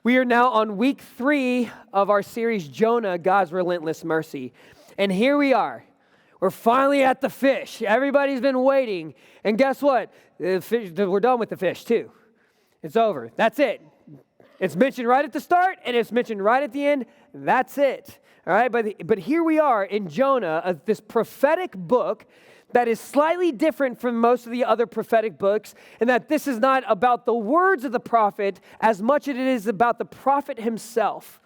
We are now on week 3 of our series, Jonah, God's Relentless Mercy. And here we are. We're finally at the fish. Everybody's been waiting. And guess what? We're done with the fish too. It's over. That's it. It's mentioned right at the start and it's mentioned right at the end. That's it. All right, but here we are in Jonah, this prophetic book that is slightly different from most of the other prophetic books, and that this is not about the words of the prophet as much as it is about the prophet himself.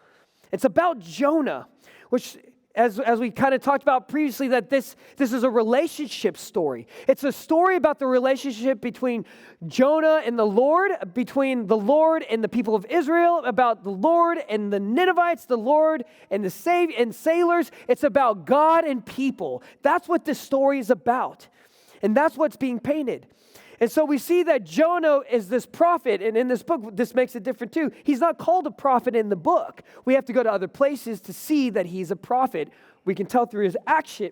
It's about Jonah, which, as we kind of talked about previously, that this is a relationship story. It's a story about the relationship between Jonah and the Lord, between the Lord and the people of Israel, about the Lord and the Ninevites, the Lord and the sailors. It's about God and people. That's what this story is about. And that's what's being painted. And so we see that Jonah is this prophet, and in this book, this makes it different too. He's not called a prophet in the book. We have to go to other places to see that he's a prophet. We can tell through his action,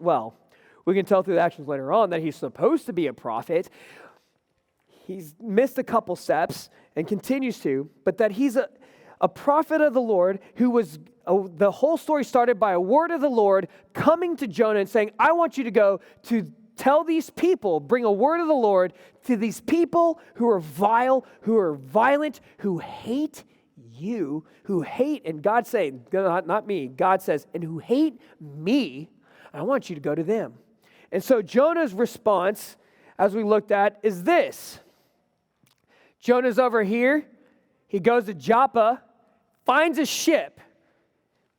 we can tell through the actions later on that he's supposed to be a prophet. He's missed a couple steps and continues to, but that he's a prophet of the Lord who was, the whole story started by a word of the Lord coming to Jonah and saying, I want you to go to tell these people, bring a word of the Lord to these people who are vile, who are violent, who hate you, who hate, and God saying, not me, God says, and who hate me, I want you to go to them. And so Jonah's response, as we looked at, is this. Jonah's over here. He goes to Joppa, finds a ship.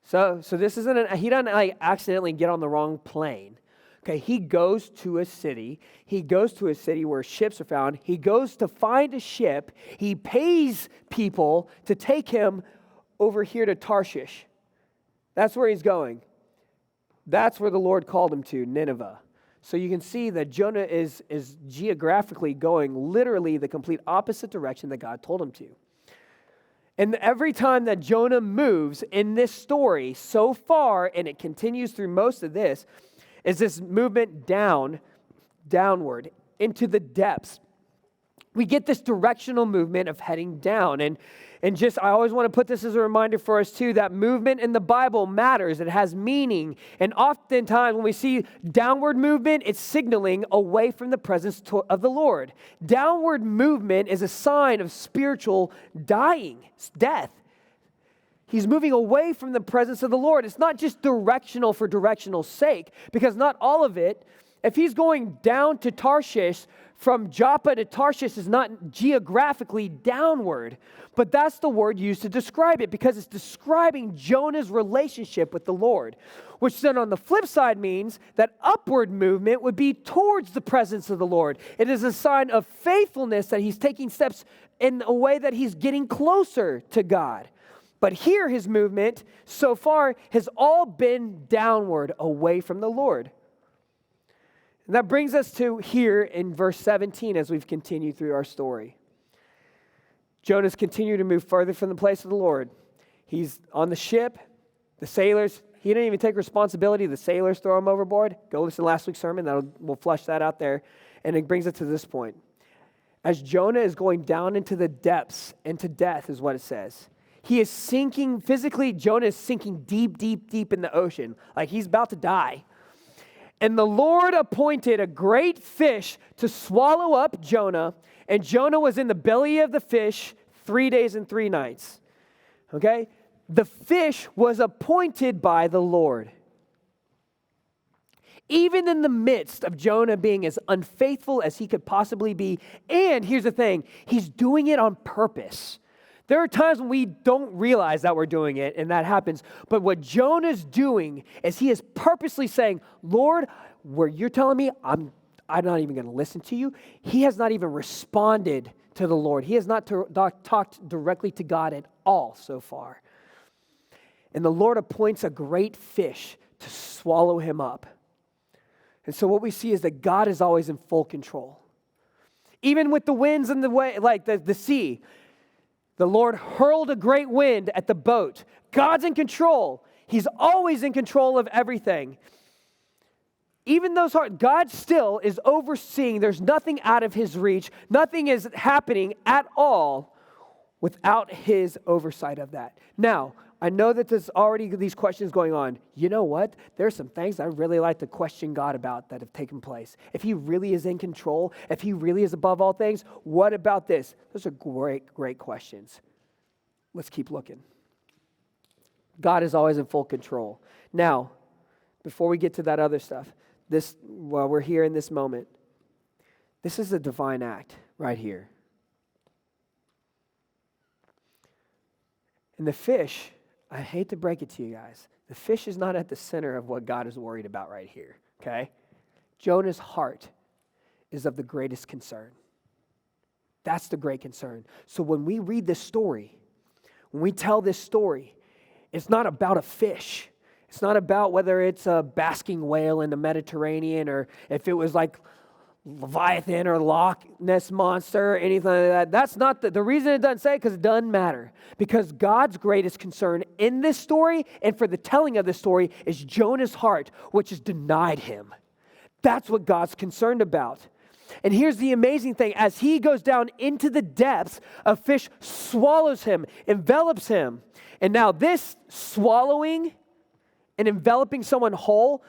So this isn't, he doesn't accidentally get on the wrong plane. Okay, he goes to a city. He goes to a city where ships are found. He goes to find a ship. He pays people to take him over here to Tarshish. That's where he's going. That's where the Lord called him to, Nineveh. So you can see that Jonah is geographically going literally the complete opposite direction that God told him to. And every time that Jonah moves in this story so far, and it continues through most of this, is this movement downward, into the depths. We get this directional movement of heading down. And just, I always want to put this as a reminder for us too, that movement in the Bible matters. It has meaning. And oftentimes when we see downward movement, it's signaling away from the presence of the Lord. Downward movement is a sign of spiritual death. He's moving away from the presence of the Lord. It's not just directional for directional sake, because not all of it, if he's going down to Tarshish, from Joppa to Tarshish is not geographically downward, but that's the word used to describe it, because it's describing Jonah's relationship with the Lord, which then on the flip side means that upward movement would be towards the presence of the Lord. It is a sign of faithfulness that he's taking steps in a way that he's getting closer to God. But here his movement so far has all been downward, away from the Lord. And that brings us to here in verse 17 as we've continued through our story. Jonah's continued to move further from the place of the Lord. He's on the ship. The sailors, he didn't even take responsibility. The sailors throw him overboard. Go listen to last week's sermon. We'll flush that out there. And it brings us to this point. As Jonah is going down into the depths, into death is what it says. He is sinking, physically, Jonah is sinking deep, deep, deep in the ocean. Like he's about to die. And the Lord appointed a great fish to swallow up Jonah. And Jonah was in the belly of the fish 3 days and 3 nights. Okay? The fish was appointed by the Lord. Even in the midst of Jonah being as unfaithful as he could possibly be. And here's the thing, he's doing it on purpose. There are times when we don't realize that we're doing it, and that happens. But what Jonah's doing is he is purposely saying, Lord, where you're telling me, I'm not even going to listen to you. He has not even responded to the Lord. He has not talked directly to God at all so far. And the Lord appoints a great fish to swallow him up. And so what we see is that God is always in full control. Even with the winds and the way, like the sea, the Lord hurled a great wind at the boat. God's in control. He's always in control of everything. Even those hard, God still is overseeing. There's nothing out of his reach. Nothing is happening at all without his oversight of that. Now, I know that there's already these questions going on. You know what? There's some things I really like to question God about that have taken place. If he really is in control, if he really is above all things, what about this? Those are great, great questions. Let's keep looking. God is always in full control. Now, before we get to that other stuff, while we're here in this moment, this is a divine act right here. And the fish, I hate to break it to you guys, the fish is not at the center of what God is worried about right here, okay? Jonah's heart is of the greatest concern. That's the great concern. So when we read this story, when we tell this story, it's not about a fish. It's not about whether it's a basking whale in the Mediterranean or if it was like Leviathan or Loch Ness Monster or anything like that. That's not the reason it doesn't say it, because it doesn't matter. Because God's greatest concern in this story and for the telling of this story is Jonah's heart, which has denied him. That's what God's concerned about. And here's the amazing thing. As he goes down into the depths, a fish swallows him, envelops him. And now this swallowing and enveloping someone whole,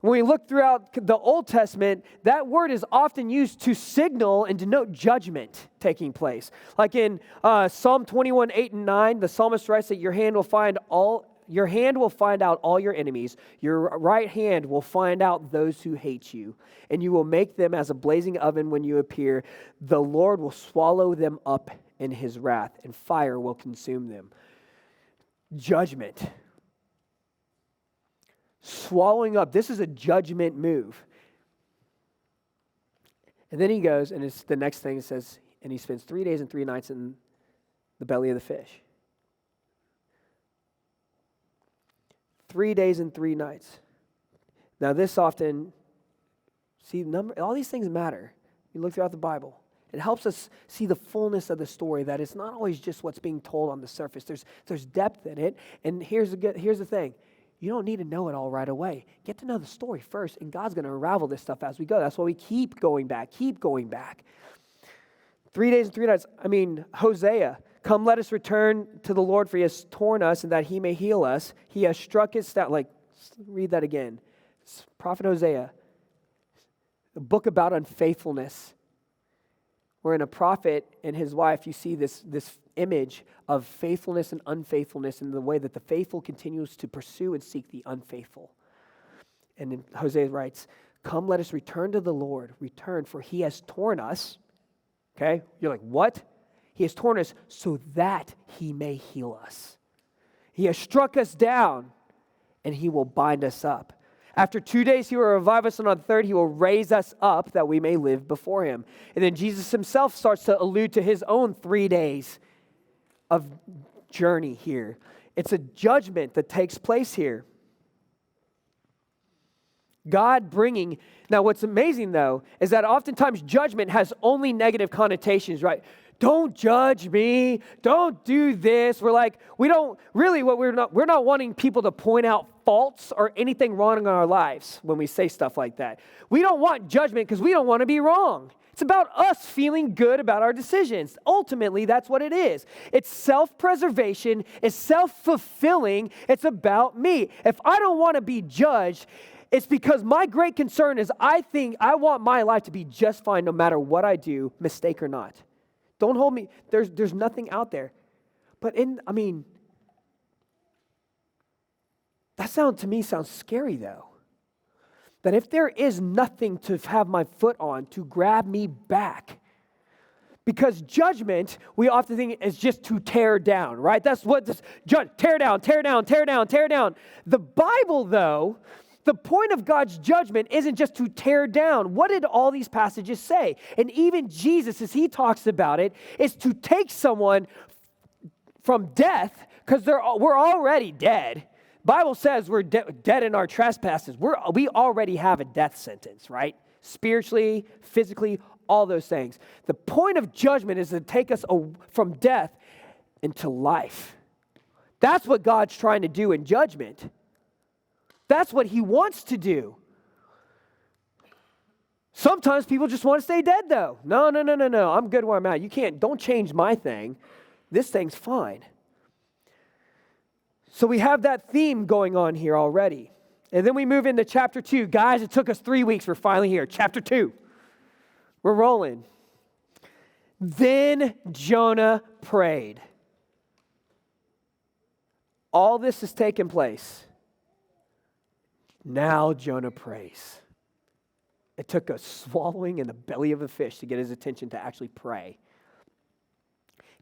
when we look throughout the Old Testament, that word is often used to signal and denote judgment taking place. Like in Psalm 21, 8 and 9, the psalmist writes that your hand will find out all your enemies. Your right hand will find out those who hate you. And you will make them as a blazing oven when you appear. The Lord will swallow them up in his wrath, and fire will consume them. Judgment. Swallowing up. This is a judgment move. And then he goes, and it's the next thing it says, and he spends 3 days and 3 nights in the belly of the fish. 3 days and 3 nights. Now this often, all these things matter. You look throughout the Bible. It helps us see the fullness of the story, that it's not always just what's being told on the surface. There's depth in it. And here's the thing. You don't need to know it all right away. Get to know the story first, and God's going to unravel this stuff as we go. That's why we keep going back. 3 days and 3 nights. Hosea, come let us return to the Lord, for he has torn us and that he may heal us. He has struck his staff. Read that again. It's Prophet Hosea, a book about unfaithfulness. Where in a prophet and his wife, you see this image of faithfulness and unfaithfulness in the way that the faithful continues to pursue and seek the unfaithful. And then Hosea writes, come let us return to the Lord. Return, for he has torn us. Okay? You're like, what? He has torn us so that he may heal us. He has struck us down, and he will bind us up. After 2 days, he will revive us, and on the third, he will raise us up that we may live before him. And then Jesus himself starts to allude to his own 3 days of journey here. It's a judgment that takes place here. God bringing. Now, what's amazing, though, is that oftentimes judgment has only negative connotations, right? Don't judge me. Don't do this. We're not wanting people to point out faults or anything wrong in our lives when we say stuff like that. We don't want judgment because we don't want to be wrong. It's about us feeling good about our decisions. Ultimately, that's what it is. It's self-preservation. It's self-fulfilling. It's about me. If I don't want to be judged, it's because my great concern is I want my life to be just fine no matter what I do, mistake or not. Don't hold me. There's nothing out there. But that sounds scary though. That if there is nothing to have my foot on to grab me back, because judgment, we often think is just to tear down, right? That's what this tear down. The Bible, though, the point of God's judgment isn't just to tear down. What did all these passages say? And even Jesus, as he talks about it, is to take someone from death, because we're already dead. Bible says we're dead in our trespasses. We already have a death sentence, right? Spiritually, physically, all those things. The point of judgment is to take us from death into life. That's what God's trying to do in judgment. That's what he wants to do. Sometimes people just want to stay dead, though. No. I'm good where I'm at. Don't change my thing. This thing's fine. So we have that theme going on here already. And then we move into chapter 2. Guys, it took us 3 weeks. We're finally here. Chapter 2. We're rolling. Then Jonah prayed. All this has taken place. Now Jonah prays. It took a swallowing in the belly of a fish to get his attention to actually pray.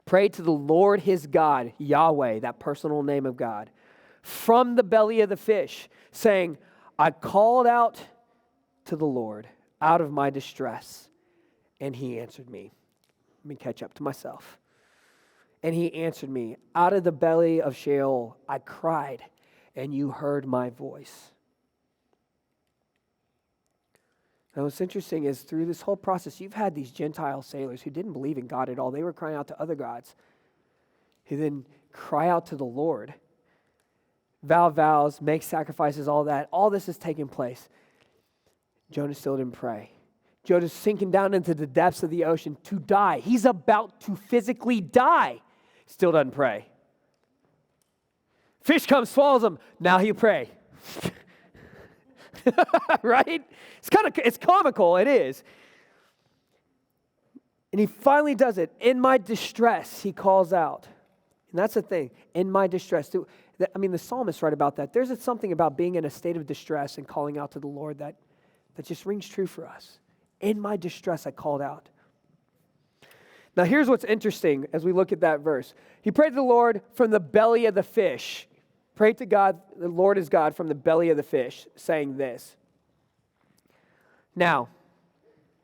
Prayed to the Lord his God, Yahweh, that personal name of God, from the belly of the fish, saying, I called out to the Lord out of my distress, and he answered me. Let me catch up to myself. And he answered me, out of the belly of Sheol I cried, and you heard my voice. Now what's interesting is through this whole process, you've had these Gentile sailors who didn't believe in God at all. They were crying out to other gods, who then cry out to the Lord. Vows, make sacrifices, all that. All this is taking place. Jonah still didn't pray. Jonah's sinking down into the depths of the ocean to die. He's about to physically die. Still doesn't pray. Fish comes, swallows him. Now he'll pray. Right? It's comical. It is. And he finally does it. In my distress, he calls out. And that's the thing. In my distress. The psalmist write about that. There's something about being in a state of distress and calling out to the Lord that just rings true for us. In my distress, I called out. Now, here's what's interesting as we look at that verse. He prayed to the Lord from the belly of the fish. Prayed to God, the Lord is God, from the belly of the fish, saying this. Now,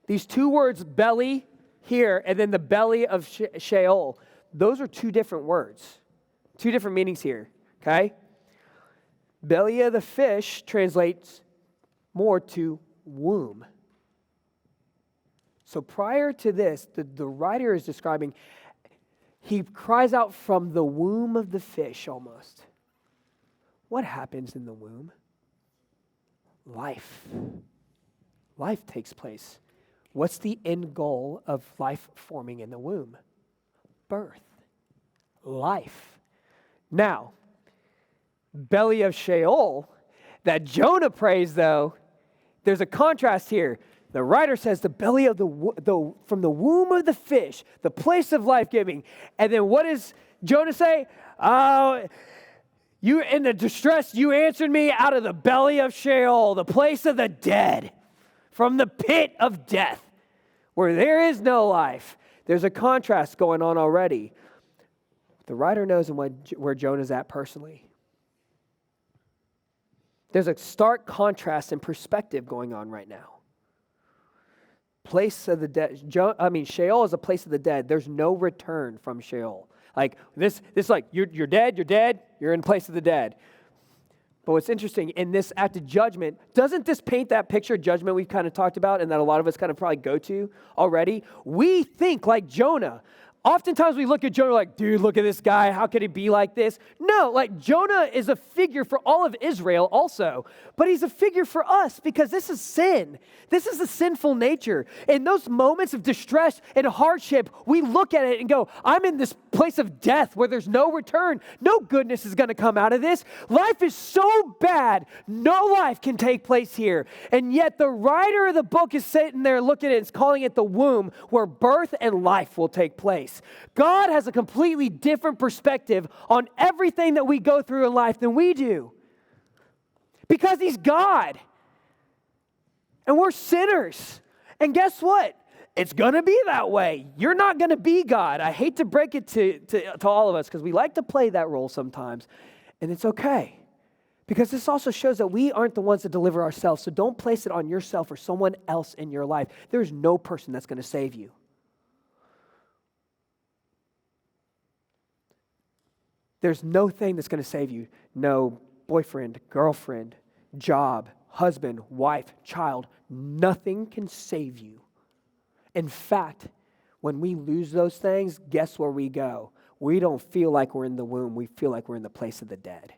these two words, belly here, and then the belly of Sheol, those are two different words. Two different meanings here, okay? Belly of the fish translates more to womb. So prior to this, the writer is describing, he cries out from the womb of the fish almost. What happens in the womb? Life. Life takes place. What's the end goal of life forming in the womb? Birth. Life. Now, belly of Sheol, that Jonah prays though, there's a contrast here. The writer says the belly of from the womb of the fish, the place of life-giving. And then what does Jonah say? You in the distress, you answered me out of the belly of Sheol, the place of the dead, from the pit of death, where there is no life. There's a contrast going on already. The writer knows where Jonah's at personally. There's a stark contrast and perspective going on right now. Place of the dead. Sheol is a place of the dead. There's no return from Sheol. Like this like you're dead, you're in place of the dead. But what's interesting, in this act of judgment, doesn't this paint that picture of judgment we've kind of talked about and that a lot of us kind of probably go to already? We think like Jonah. Oftentimes we look at Jonah like, dude, look at this guy. How could he be like this? No, like Jonah is a figure for all of Israel also. But he's a figure for us because this is sin. This is a sinful nature. In those moments of distress and hardship, we look at it and go, I'm in this place of death where there's no return. No goodness is going to come out of this. Life is so bad, no life can take place here. And yet the writer of the book is sitting there looking at it and calling it the womb where birth and life will take place. God has a completely different perspective on everything that we go through in life than we do. Because he's God. And we're sinners. And guess what? It's going to be that way. You're not going to be God. I hate to break it to all of us because we like to play that role sometimes. And it's okay. Because this also shows that we aren't the ones that deliver ourselves. So don't place it on yourself or someone else in your life. There's no person that's going to save you. There's no thing that's going to save you. No boyfriend, girlfriend, job, husband, wife, child. Nothing can save you. In fact, when we lose those things, guess where we go? We don't feel like we're in the womb. We feel like we're in the place of the dead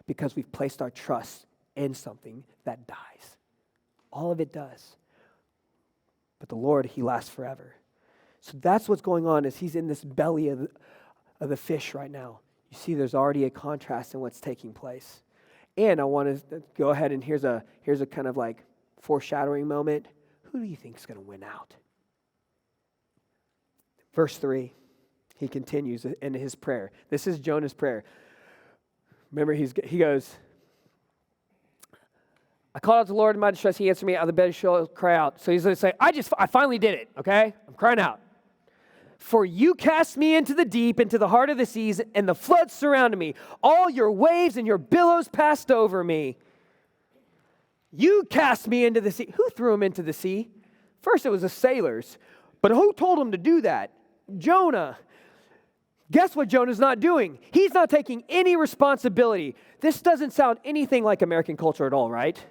because we've placed our trust in something that dies. All of it does. But the Lord, he lasts forever. So that's what's going on is he's in this belly of the fish right now. You see there's already a contrast in what's taking place. And I want to go ahead and here's a kind of like foreshadowing moment. Who do you think is going to win out? Verse 3, he continues in his prayer. This is Jonah's prayer. Remember, he goes, I called out to the Lord in my distress. He answered me out of the bed shall cry out. So he's going to say, I finally did it, okay? I'm crying out. For you cast me into the deep, into the heart of the seas, and the floods surrounded me. All your waves and your billows passed over me. You cast me into the sea. Who threw him into the sea? First, it was the sailors. But who told him to do that? Jonah. Guess what Jonah's not doing? He's not taking any responsibility. This doesn't sound anything like American culture at all, right?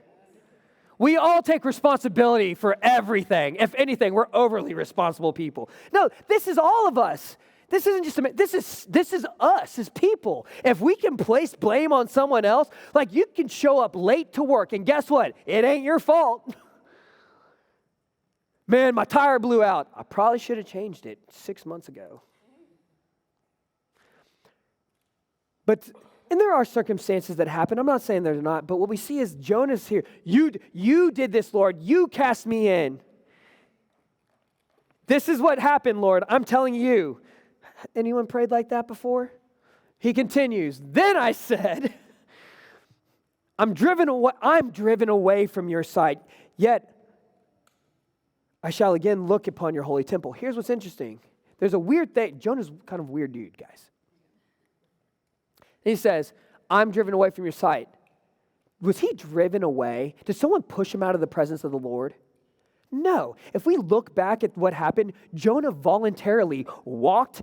We all take responsibility for everything. If anything, we're overly responsible people. No, this is all of us. This isn't just this is us as people. If we can place blame on someone else, like you can show up late to work, and guess what? It ain't your fault. Man, my tire blew out. I probably should have changed it 6 months ago. And there are circumstances that happen. I'm not saying there's not, but what we see is Jonah's here. You did this, Lord. You cast me in. This is what happened, Lord. I'm telling you. Anyone prayed like that before? He continues. Then I said, I'm driven away from your sight, yet I shall again look upon your holy temple. Here's what's interesting. There's a weird thing. Jonah's kind of a weird dude, guys. He says, I'm driven away from your sight. Was he driven away? Did someone push him out of the presence of the Lord? No. If we look back at what happened, Jonah voluntarily bought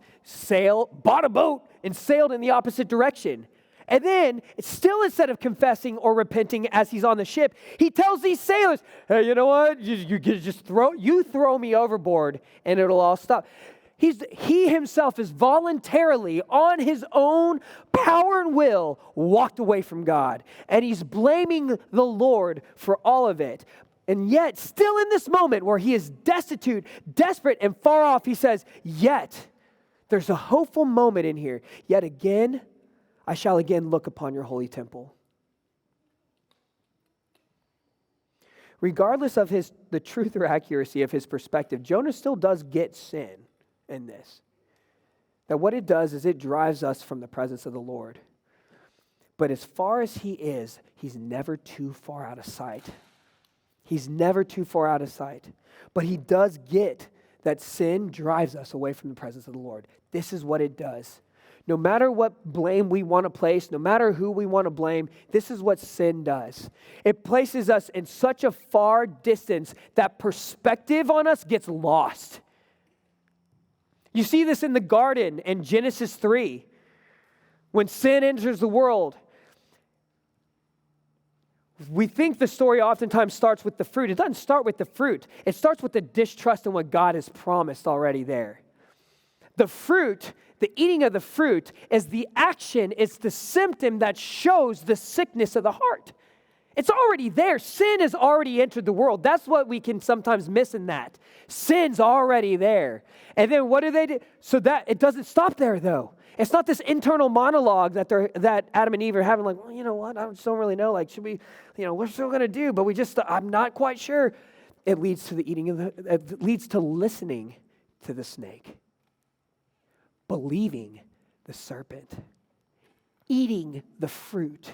a boat, and sailed in the opposite direction. And then, still instead of confessing or repenting as he's on the ship, he tells these sailors, hey, you know what? You throw me overboard and it'll all stop. He himself is voluntarily, on his own power and will, walked away from God. And he's blaming the Lord for all of it. And yet, still in this moment where he is destitute, desperate, and far off, he says, yet, there's a hopeful moment in here. Yet again, I shall again look upon your holy temple. Regardless of the truth or accuracy of his perspective, Jonah still does get sin in this. That what it does is it drives us from the presence of the Lord. But as far as he is, he's never too far out of sight. He's never too far out of sight. But he does get that sin drives us away from the presence of the Lord. This is what it does. No matter what blame we want to place, no matter who we want to blame, this is what sin does. It places us in such a far distance that perspective on us gets lost. You see this in the garden in Genesis 3. When sin enters the world, we think the story oftentimes starts with the fruit. It doesn't start with the fruit. It starts with the distrust in what God has promised already there. The fruit, the eating of the fruit, is the action, it's the symptom that shows the sickness of the heart. It's already there. Sin has already entered the world. That's what we can sometimes miss in that. Sin's already there. And then what do they do? So that it doesn't stop there, though. It's not this internal monologue that Adam and Eve are having, like, well, you know what? I just don't really know. Like, should we, we're still going to do, but I'm not quite sure. It leads to it leads to listening to the snake, believing the serpent, eating the fruit,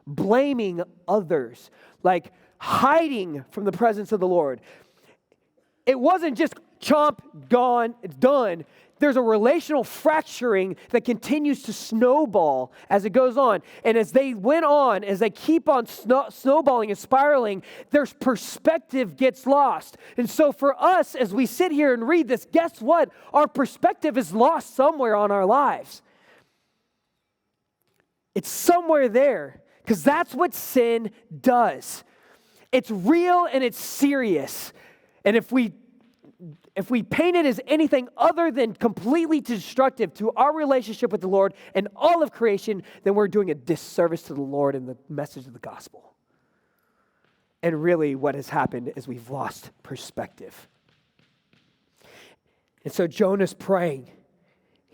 blaming others, like hiding from the presence of the Lord. It wasn't just chomp, gone, it's done. There's a relational fracturing that continues to snowball as it goes on. And as they keep on snowballing and spiraling, their perspective gets lost. And so for us, as we sit here and read this, guess what? Our perspective is lost somewhere on our lives. It's somewhere there. Because that's what sin does. It's real and it's serious. And if we paint it as anything other than completely destructive to our relationship with the Lord and all of creation, then we're doing a disservice to the Lord and the message of the gospel. And really what has happened is we've lost perspective. And so Jonah's praying.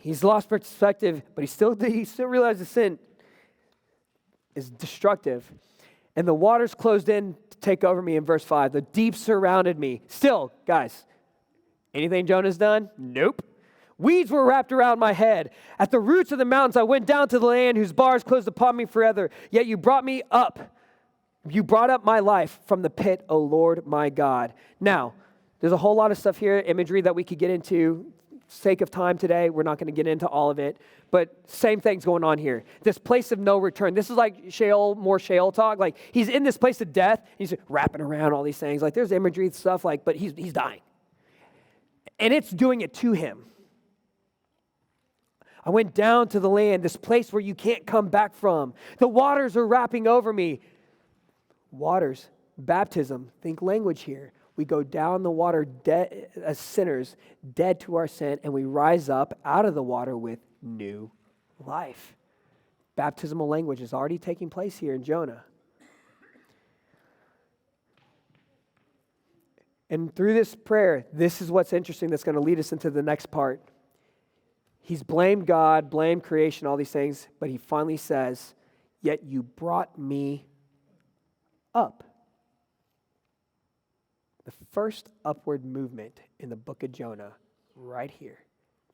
He's lost perspective, but he still realizes sin is destructive. And the waters closed in to take over me in verse 5. The deep surrounded me. Still, guys, anything Jonah's done? Nope. Weeds were wrapped around my head. At the roots of the mountains, I went down to the land whose bars closed upon me forever. Yet you brought me up. You brought up my life from the pit, O Lord my God. Now, there's a whole lot of stuff here, imagery that we could get into. Sake of time today, we're not going to get into all of it. But same thing's going on here. This place of no return. This is like more Sheol talk. Like he's in this place of death. He's wrapping around all these things. Like there's imagery and stuff. Like, but he's dying, and it's doing it to him. I went down to the land, this place where you can't come back from. The waters are wrapping over me. Waters, baptism, think language here. We go down the water dead as sinners, dead to our sin, and we rise up out of the water with new life. Baptismal language is already taking place here in Jonah. And through this prayer, this is what's interesting that's going to lead us into the next part. He's blamed God, blamed creation, all these things, but he finally says, yet you brought me up. The first upward movement in the book of Jonah, right here.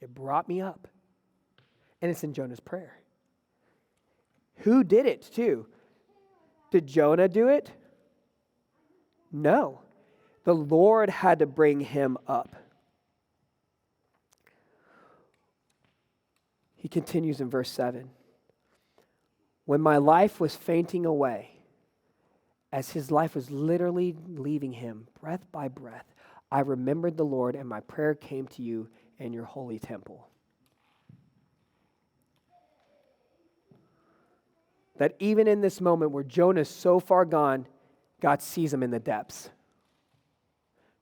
It brought me up. And it's in Jonah's prayer. Who did it too? Did Jonah do it? No. The Lord had to bring him up. He continues in verse 7. When my life was fainting away, as his life was literally leaving him, breath by breath, I remembered the Lord, and my prayer came to you in your holy temple. That even in this moment where Jonah is so far gone, God sees him in the depths.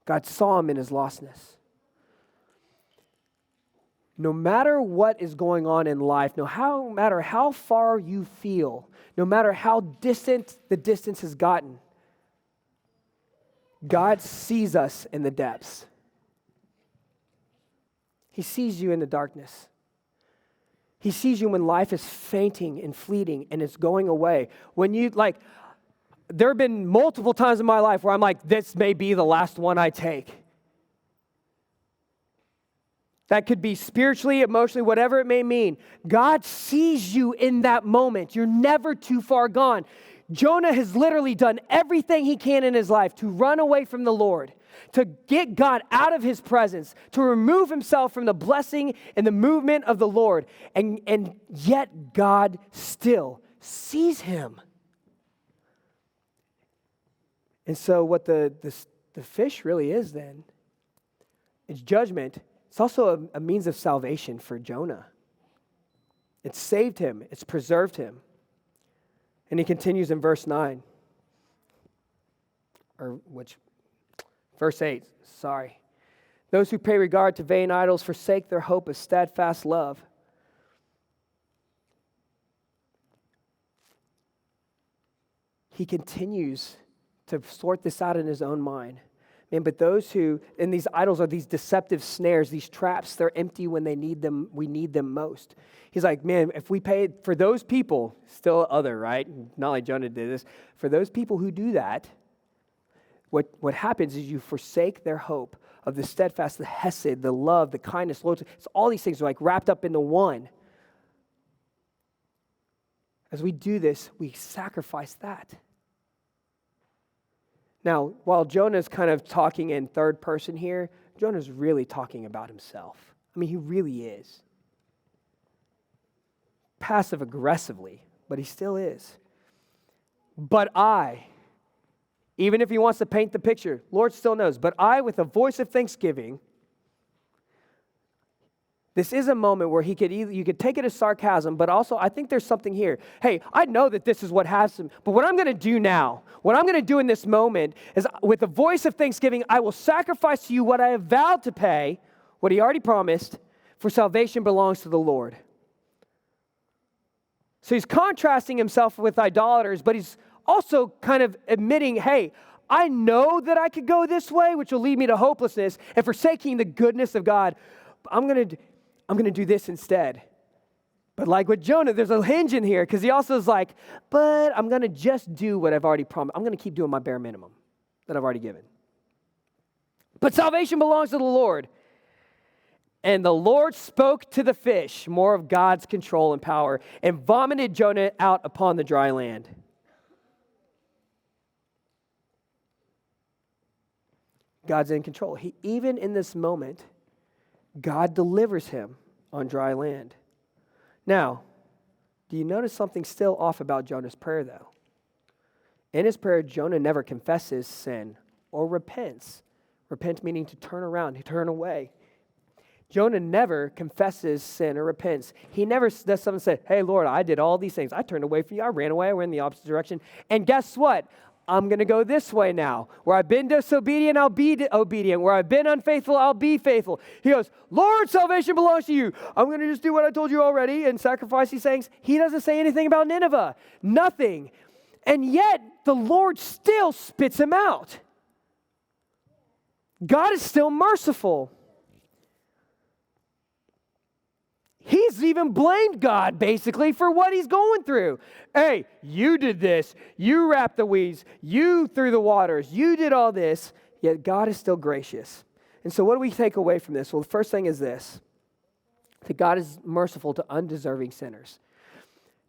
God saw him in his lostness. No matter what is going on in life, no matter how far you feel, no matter how distant the distance has gotten, God sees us in the depths. He sees you in the darkness. He sees you when life is fainting and fleeting and it's going away. When you, there have been multiple times in my life where I'm like, this may be the last one I take. That could be spiritually, emotionally, whatever it may mean. God sees you in that moment. You're never too far gone. Jonah has literally done everything he can in his life to run away from the Lord, to get God out of his presence, to remove himself from the blessing and the movement of the Lord. And yet God still sees him. And so what the fish really is then, it's judgment. It's also a means of salvation for Jonah. It saved him. It's preserved him. And he continues in verse 9. Verse 8, sorry. Those who pay regard to vain idols forsake their hope of steadfast love. He continues to sort this out in his own mind. Man, but those who, and these idols are these deceptive snares, these traps, they're empty when we need them most. He's like, man, if we pay for those people, still other, right? Not like Jonah did this. For those people who do that, what happens is you forsake their hope of the steadfast, the hesed, the love, the kindness, loyalty. So all these things are like wrapped up into one. As we do this, we sacrifice that. Now, while Jonah's kind of talking in third person here, Jonah's really talking about himself. I mean, he really is. Passive aggressively, but he still is. But I, even if he wants to paint the picture, Lord still knows, but I, with a voice of thanksgiving, this is a moment where you could take it as sarcasm, but also I think there's something here. Hey, I know that this is what has him, but what I'm going to do now, what I'm going to do in this moment is with a voice of thanksgiving, I will sacrifice to you what I have vowed to pay, what he already promised, for salvation belongs to the Lord. So he's contrasting himself with idolaters, but he's also kind of admitting, hey, I know that I could go this way, which will lead me to hopelessness and forsaking the goodness of God. I'm going to do this instead. But like with Jonah, there's a hinge in here because he also is like, but I'm going to just do what I've already promised. I'm going to keep doing my bare minimum that I've already given. But salvation belongs to the Lord. And the Lord spoke to the fish, more of God's control and power, and vomited Jonah out upon the dry land. God's in control. Even in this moment, God delivers him on dry land. Now, do you notice something still off about Jonah's prayer, though? In his prayer, Jonah never confesses sin or repents. Repent meaning to turn around, to turn away. Jonah never confesses sin or repents. He never does something and say, hey, Lord, I did all these things. I turned away from you. I ran away. I went in the opposite direction. And guess what? I'm going to go this way now. Where I've been disobedient, I'll be obedient. Where I've been unfaithful, I'll be faithful. He goes, Lord, salvation belongs to you. I'm going to just do what I told you already and sacrifice these things. He doesn't say anything about Nineveh. Nothing. And yet, the Lord still spits him out. God is still merciful. He's even blamed God, basically, for what he's going through. Hey, you did this. You wrapped the weeds. You threw the waters. You did all this. Yet God is still gracious. And so what do we take away from this? Well, the first thing is this, that God is merciful to undeserving sinners.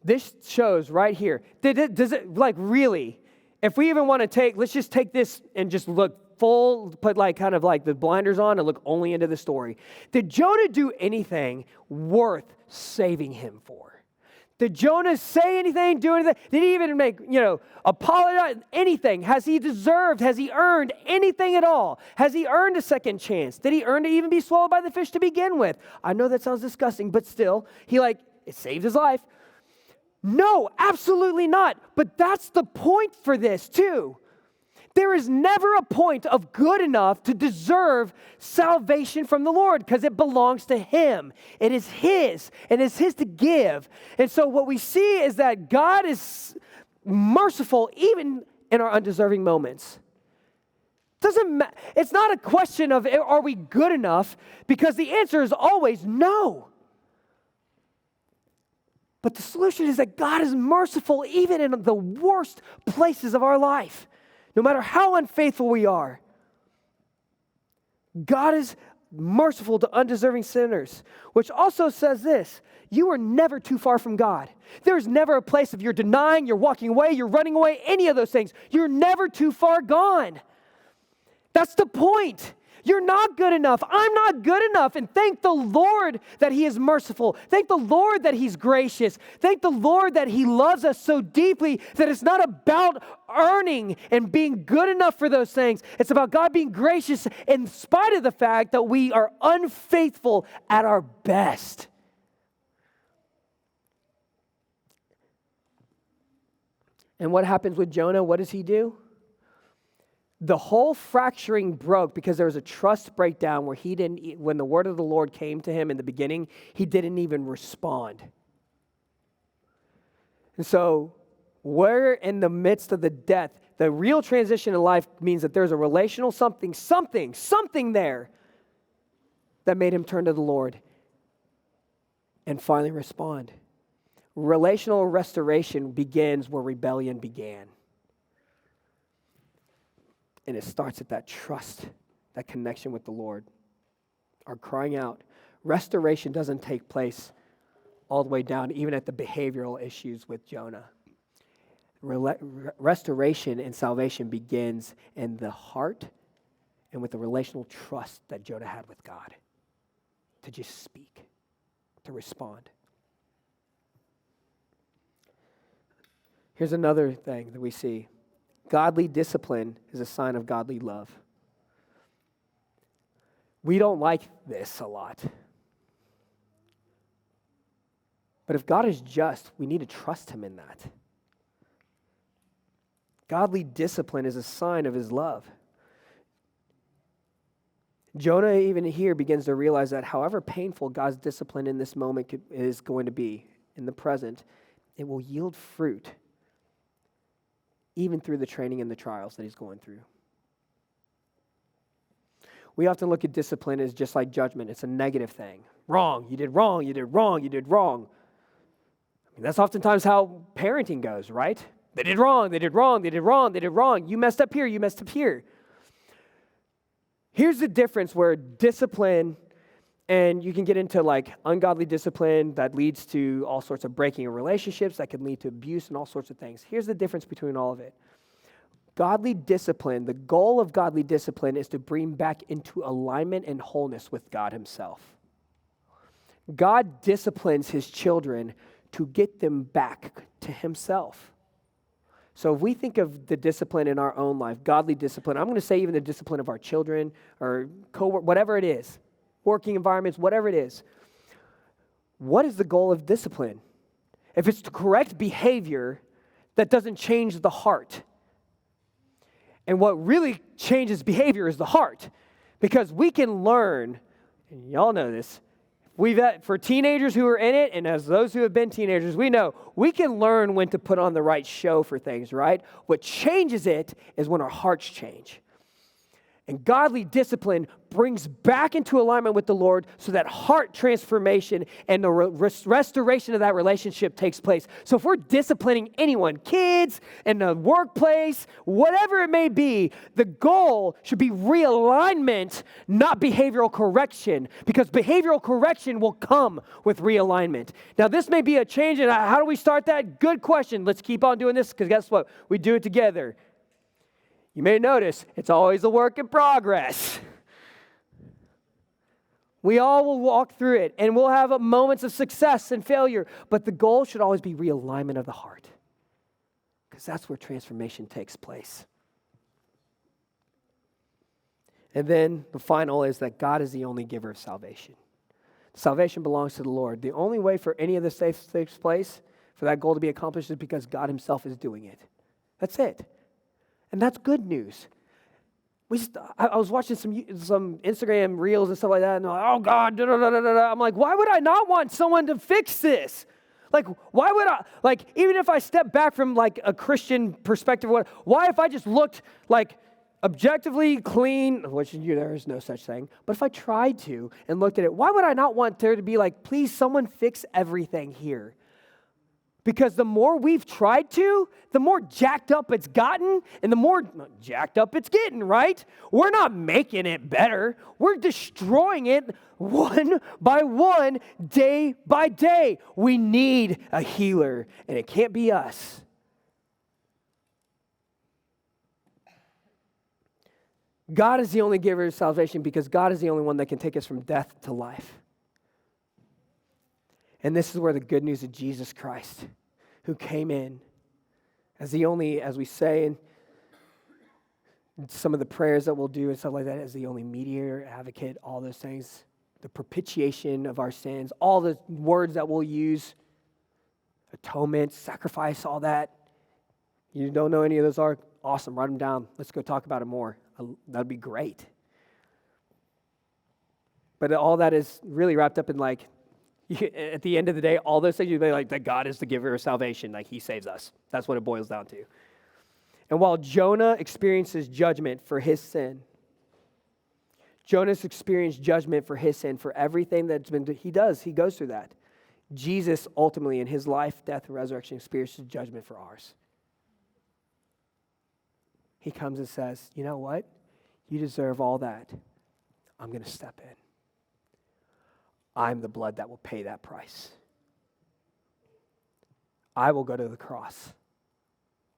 This shows right here. Does it like really, if we even want to take, let's just take this and just look full, put like kind of like the blinders on and look only into the story. Did Jonah do anything worth saving him for? Did Jonah say anything, do anything? Did he even make, apologize? Anything? Has he deserved, has he earned anything at all? Has he earned a second chance? Did he earn to even be swallowed by the fish to begin with? I know that sounds disgusting, but still, it saved his life. No, absolutely not. But that's the point for this too. There is never a point of good enough to deserve salvation from the Lord because it belongs to Him. It is His, and it's His to give. And so what we see is that God is merciful even in our undeserving moments. It's not a question of are we good enough, because the answer is always no. But the solution is that God is merciful even in the worst places of our life. No matter how unfaithful we are, God is merciful to undeserving sinners, which also says this: you are never too far from God. There's never a place of you're denying, you're walking away, you're running away, any of those things. You're never too far gone. That's the point. You're not good enough. I'm not good enough. And thank the Lord that He is merciful. Thank the Lord that He's gracious. Thank the Lord that He loves us so deeply that it's not about earning and being good enough for those things. It's about God being gracious in spite of the fact that we are unfaithful at our best. And what happens with Jonah? What does he do? The whole fracturing broke because there was a trust breakdown where when the word of the Lord came to him in the beginning, he didn't even respond. And so we're in the midst of the death. The real transition in life means that there's a relational something there that made him turn to the Lord and finally respond. Relational restoration begins where rebellion began. And it starts at that trust, that connection with the Lord, our crying out. Restoration doesn't take place all the way down, even at the behavioral issues with Jonah. Restoration and salvation begins in the heart and with the relational trust that Jonah had with God, to just speak, to respond. Here's another thing that we see. Godly discipline is a sign of godly love. We don't like this a lot. But if God is just, we need to trust Him in that. Godly discipline is a sign of His love. Jonah even here begins to realize that however painful God's discipline in this moment is going to be in the present, it will yield fruit even through the training and the trials that he's going through. We often look at discipline as just like judgment. It's a negative thing. Wrong, you did wrong, you did wrong, you did wrong. I mean, that's oftentimes how parenting goes, right? They did wrong, they did wrong, they did wrong, they did wrong. You messed up here, you messed up here. Here's the difference where discipline, and you can get into like ungodly discipline that leads to all sorts of breaking of relationships, that can lead to abuse and all sorts of things. Here's the difference between all of it. Godly discipline, the goal of godly discipline is to bring back into alignment and wholeness with God himself. God disciplines his children to get them back to himself. So if we think of the discipline in our own life, godly discipline, I'm going to say even the discipline of our children or whatever it is, working environments, whatever it is. What is the goal of discipline? If it's to correct behavior that doesn't change the heart. And what really changes behavior is the heart. Because we can learn, and y'all know this, for teenagers who are in it, and as those who have been teenagers, we know we can learn when to put on the right show for things, right? What changes it is when our hearts change. And godly discipline brings back into alignment with the Lord so that heart transformation and the restoration of that relationship takes place. So if we're disciplining anyone, kids, in the workplace, whatever it may be, the goal should be realignment, not behavioral correction, because behavioral correction will come with realignment. Now, this may be a change, and how do we start that? Good question. Let's keep on doing this, because guess what? We do it together. You may notice it's always a work in progress. We all will walk through it, and we'll have moments of success and failure, but the goal should always be realignment of the heart, because that's where transformation takes place. And then the final is that God is the only giver of salvation. Salvation belongs to the Lord. The only way for any of this takes place, for that goal to be accomplished, is because God himself is doing it. That's it. And that's good news. I was watching some Instagram reels and stuff like that, and they're like, oh God, da, da, da, da, da. I'm like, why would I not want someone to fix this? Like, why would I, like, even if I step back from like a Christian perspective, why if I just looked like objectively clean, which there is no such thing, but if I tried to and looked at it, why would I not want there to be like, please someone fix everything here? Because the more we've tried to, the more jacked up it's gotten, and the more jacked up it's getting, right? We're not making it better. We're destroying it one by one, day by day. We need a healer, and it can't be us. God is the only giver of salvation because God is the only one that can take us from death to life. And this is where the good news of Jesus Christ, who came in as the only, as we say in some of the prayers that we'll do and stuff like that, as the only mediator, advocate, all those things, the propitiation of our sins, all the words that we'll use, atonement, sacrifice, all that. You don't know any of those are? Awesome, write them down. Let's go talk about it more. That'd be great. But all that is really wrapped up in like, at the end of the day, all those things, you'd be like, that God is the giver of salvation, like he saves us. That's what it boils down to. And while Jonah experiences judgment for his sin, Jonah's experienced judgment for his sin, for everything that's been, he goes through that. Jesus ultimately in his life, death, and resurrection experiences judgment for ours. He comes and says, you know what? You deserve all that. I'm going to step in. I'm the blood that will pay that price. I will go to the cross.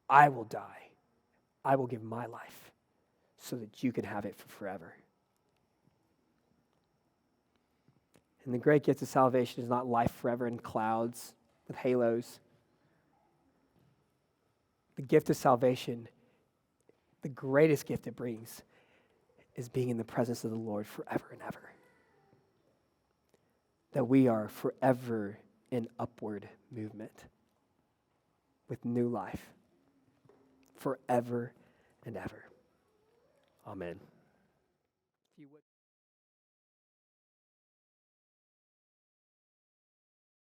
I will die. I will give my life so that you can have it for forever. And the great gift of salvation is not life forever in clouds with halos. The gift of salvation, the greatest gift it brings, is being in the presence of the Lord forever and ever. That we are forever in upward movement with new life, forever and ever. Amen.